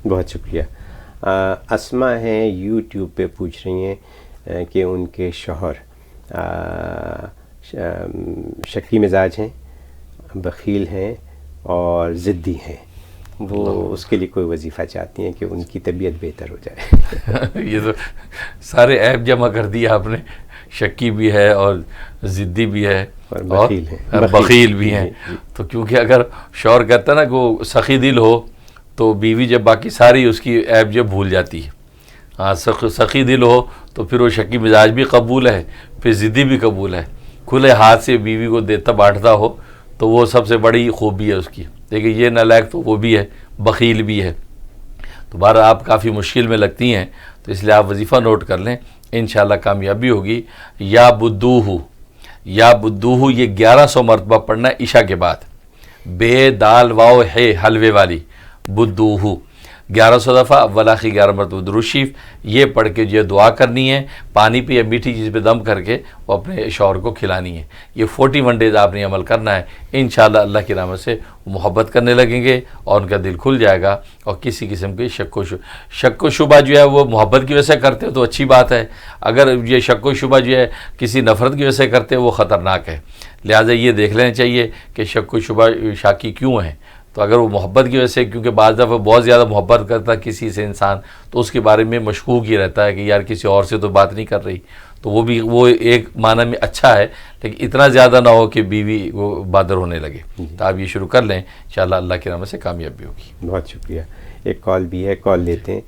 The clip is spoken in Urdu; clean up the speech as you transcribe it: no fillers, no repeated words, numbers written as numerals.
بہت شکریہ. اسما ہیں یوٹیوب پہ پوچھ رہی ہیں کہ ان کے شوہر شکی مزاج ہیں، بخیل ہیں اور ضدی ہیں. وہ اس کے لیے کوئی وظیفہ چاہتی ہیں کہ ان کی طبیعت بہتر ہو جائے. یہ تو سارے عیب جمع کر دیا آپ نے، شکی بھی ہے اور ضدی بھی ہے اور بخیل بھی ہیں. تو کیونکہ اگر شوہر کہتا ہے نا کہ وہ سخی دل ہو تو بیوی جب باقی ساری اس کی عیب جب بھول جاتی ہے. ہاں سخی دل ہو تو پھر وہ شکی مزاج بھی قبول ہے، پھر ضدی بھی قبول ہے. کھلے ہاتھ سے بیوی کو دیتا بانٹتا ہو تو وہ سب سے بڑی خوبی ہے اس کی. لیکن یہ نالائق تو وہ بھی ہے، بخیل بھی ہے. تو بہرحال آپ کافی مشکل میں لگتی ہیں، تو اس لیے آپ وظیفہ نوٹ کر لیں، انشاءاللہ کامیابی ہوگی. یا بدوہو، یا بدوہو یہ 1100 مرتبہ پڑھنا ہے عشاء کے بعد. بے دال واو ہے حلوے والی، بدوہو 1100 دفعہ، اول آخر 11 مرتبہ درود شریف یہ پڑھ کے جو دعا کرنی ہے، پانی پہ یا میٹھی چیز پہ دم کر کے وہ اپنے شوہر کو کھلانی ہے. یہ 41 ڈیز آپ نے عمل کرنا ہے. انشاءاللہ اللہ کی رحمت سے وہ محبت کرنے لگیں گے اور ان کا دل کھل جائے گا، اور کسی قسم کی شک و شبہ جو ہے وہ محبت کی وجہ سے کرتے ہو تو اچھی بات ہے. اگر یہ شک و شبہ جو ہے کسی نفرت کی وجہ سے کرتے ہو وہ خطرناک ہے. لہٰذا یہ دیکھ لینا چاہیے کہ شک و شبہ شاکی کیوں ہیں. تو اگر وہ محبت کی وجہ سے، کیونکہ بعض دفعہ بہت زیادہ محبت کرتا ہے کسی سے انسان تو اس کے بارے میں مشکوک ہی رہتا ہے کہ یار کسی اور سے تو بات نہیں کر رہی، تو وہ ایک معنی میں اچھا ہے، لیکن اتنا زیادہ نہ ہو کہ بیوی وہ بادر ہونے لگے. تو آپ یہ شروع کر لیں، انشاءاللہ اللہ کی رحمت سے کامیابی ہوگی. بہت شکریہ. ایک کال بھی ہے، کال لیتے ہیں.